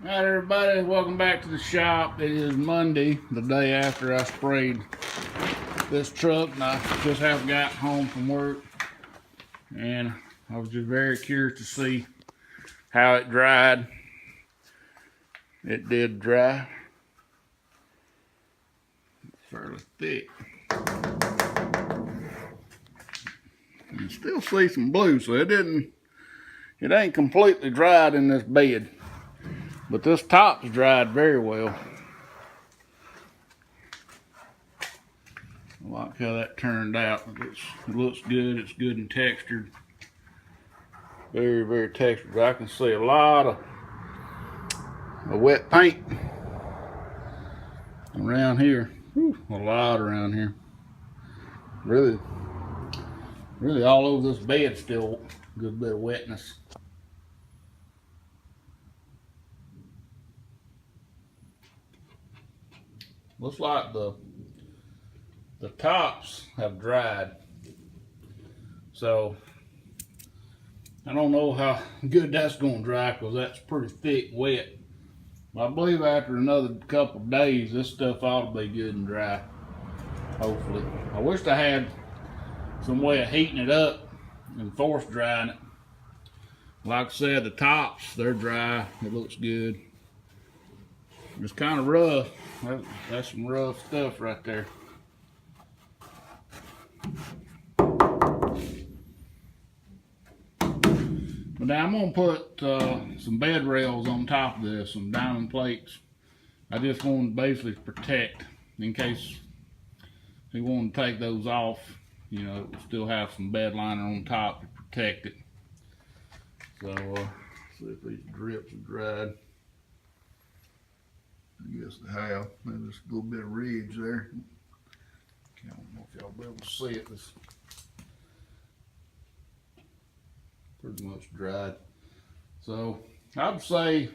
Alright everybody, welcome back to the shop. It is Monday, the day after I sprayed this truck, and I just haven't got home from work, and I was just very curious to see how it dried. It did dry. It's fairly thick. You still see some blue, so it ain't completely dried in this bed. But this top's dried very well. I like how that turned out. It looks good. It's good and textured. Very, very textured. I can see a lot of wet paint around here. Whew, a lot around here. Really all over this bed still a good bit of wetness. Looks like the tops have dried. So I don't know how good that's going to dry because that's pretty thick wet. I believe after another couple of days this stuff ought to be good and dry. Hopefully. I wish I had some way of heating it up and force drying it. Like I said, the tops, they're dry. It looks good. It's kind of rough. That's some rough stuff right there. But now I'm going to put some bed rails on top of this, some diamond plates. I just want to basically protect in case we want to take those off. You know, it will still have some bed liner on top to protect it. So, see if these drips are dried. I guess they have. Maybe just a little bit of ridge there. I don't know if y'all be able to see it. It's pretty much dried. So I'd say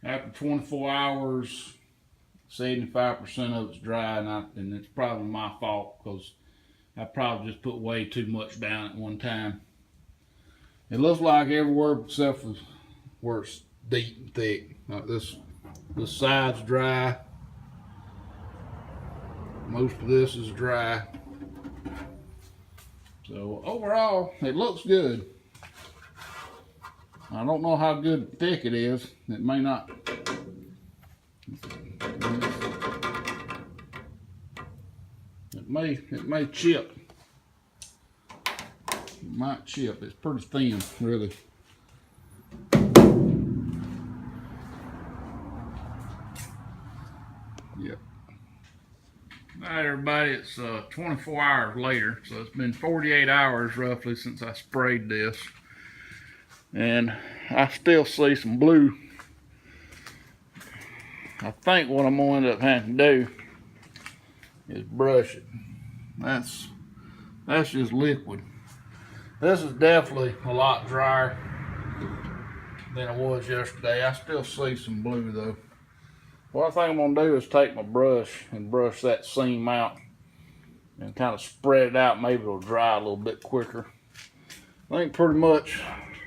after 24 hours, 75% of it's dry, and it's probably my fault because I probably just put way too much down at one time. It looks like everywhere except for where it's deep and thick. Like this side's dry. Most of this is dry. So overall, it looks good. I don't know how good and thick it is. It may not. It may chip. It might chip. It's pretty thin, really. Yep. Alright everybody, it's 24 hours later, so it's been 48 hours roughly since I sprayed this. And I still see some blue. I think what I'm going to end up having to do is brush it. That's just liquid. This is definitely a lot drier than it was yesterday. I still see some blue though. What I think I'm going to do is take my brush and brush that seam out and kind of spread it out. Maybe it'll dry a little bit quicker. I think pretty much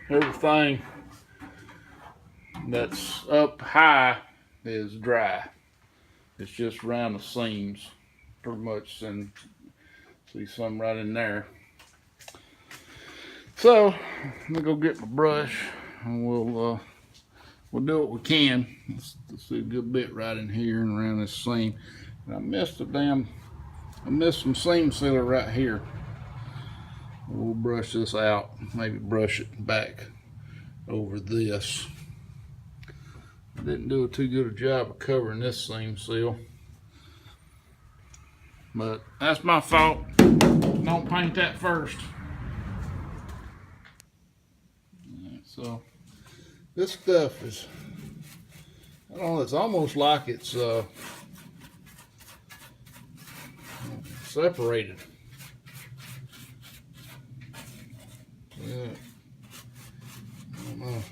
everything that's up high is dry. It's just around the seams pretty much, and see some right in there. So I'm gonna go get my brush and we'll do what we can. Let's see a good bit right in here and around this seam. And I missed some seam sealer right here. We'll brush this out, maybe brush it back over this. I didn't do too good a job of covering this seam seal, but that's my fault. Don't paint that first. Right, so this stuff is, I don't know, it's almost like it's separated. Yeah. I don't know.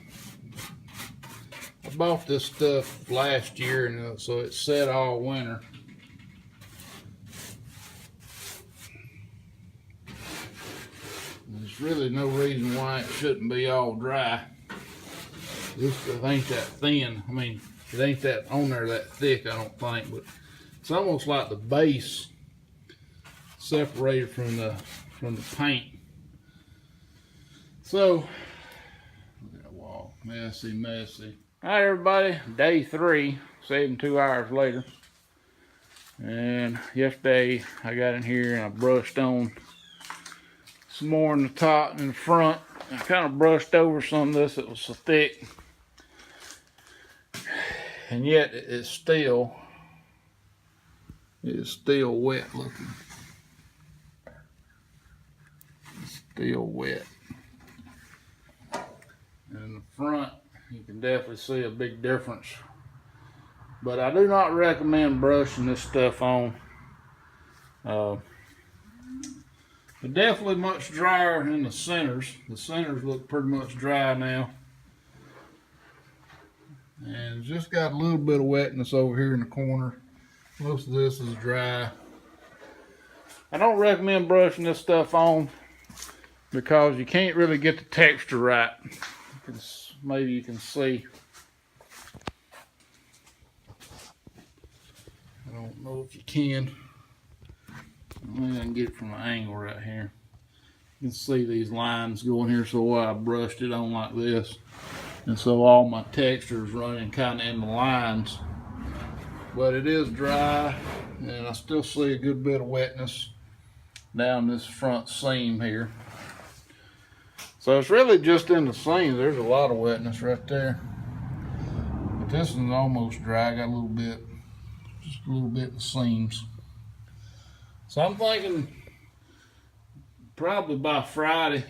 I bought this stuff last year, and so it set all winter. There's really no reason why it shouldn't be all dry. It ain't that thin. I mean, it ain't that on there that thick, I don't think, but it's almost like the base separated from the paint. So, look at that wall, messy, messy. All right, everybody, day 3, 72 hours later. And yesterday I got in here and I brushed on some more in the top and in the front. I kind of brushed over some of this that was so thick, and yet it's still wet looking. It's still wet. And in the front, you can definitely see a big difference. But I do not recommend brushing this stuff on. But definitely much drier in the centers. The centers look pretty much dry now. And just got a little bit of wetness over here in the corner. Most of this is dry. I don't recommend brushing this stuff on because you can't really get the texture right. Maybe you can see. I don't know if you can. I think I can get it from an angle right here. You can see these lines going here, so I brushed it on like this. And so all my texture is running kind of in the lines. But it is dry, and I still see a good bit of wetness down this front seam here. So it's really just in the seams. There's a lot of wetness right there. But this one's almost dry. I got a little bit, just a little bit in the seams. So I'm thinking probably by Friday,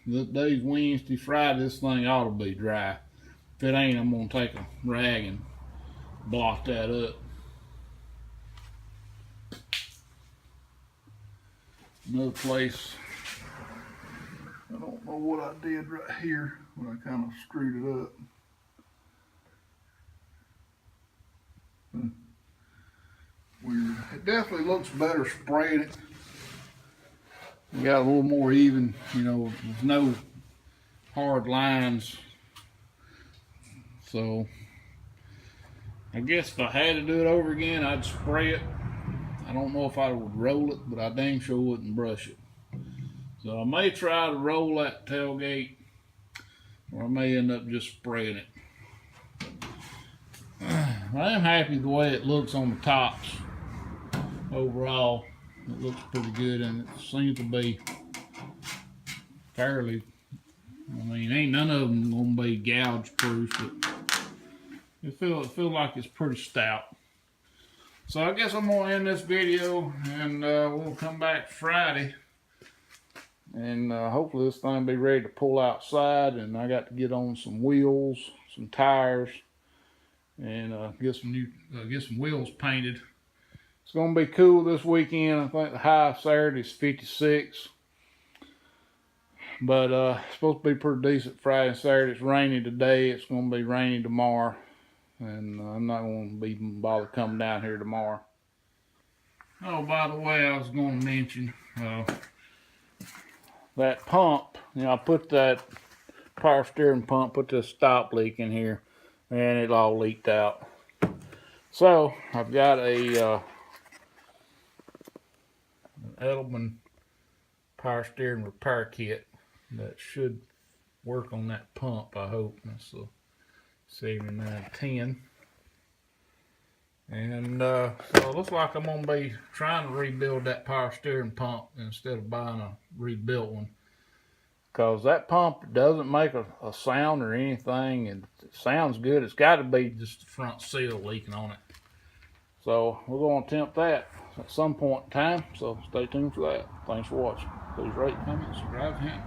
the day's Wednesday, Friday, this thing ought to be dry. If it ain't, I'm gonna take a rag and blot that up. Another place, I don't know what I did right here when I kind of screwed it up. Weird. It definitely looks better spraying it. You got a little more even, you know, there's no hard lines. So I guess if I had to do it over again, I'd spray it. I don't know if I would roll it, but I dang sure wouldn't brush it. So I may try to roll that tailgate, or I may end up just spraying it. I am happy the way it looks on the tops. Overall, it looks pretty good, and it seems to be fairly, I mean, ain't none of them gonna be gouge proof, but it feel like it's pretty stout. So I guess I'm gonna end this video, and we'll come back Friday, and hopefully this thing will be ready to pull outside, and I got to get on some wheels, some tires, and get some wheels painted. It's going to be cool this weekend. I think the high Saturday is 56. But it's supposed to be pretty decent Friday and Saturday. It's rainy today. It's going to be rainy tomorrow. And I'm not going to be bothered coming down here tomorrow. Oh, by the way, I was going to mention that pump. You know, I put that power steering pump, put this stop leak in here, and it all leaked out. So I've got a Edelman power steering repair kit that should work on that pump, I hope. That's the 7910. And so it looks like I'm going to be trying to rebuild that power steering pump instead of buying a rebuilt one. Because that pump doesn't make a sound or anything, and it sounds good. It's got to be just the front seal leaking on it. So we're going to attempt that at some point in time, so stay tuned for that. Thanks for watching. Please rate, comment, subscribe, and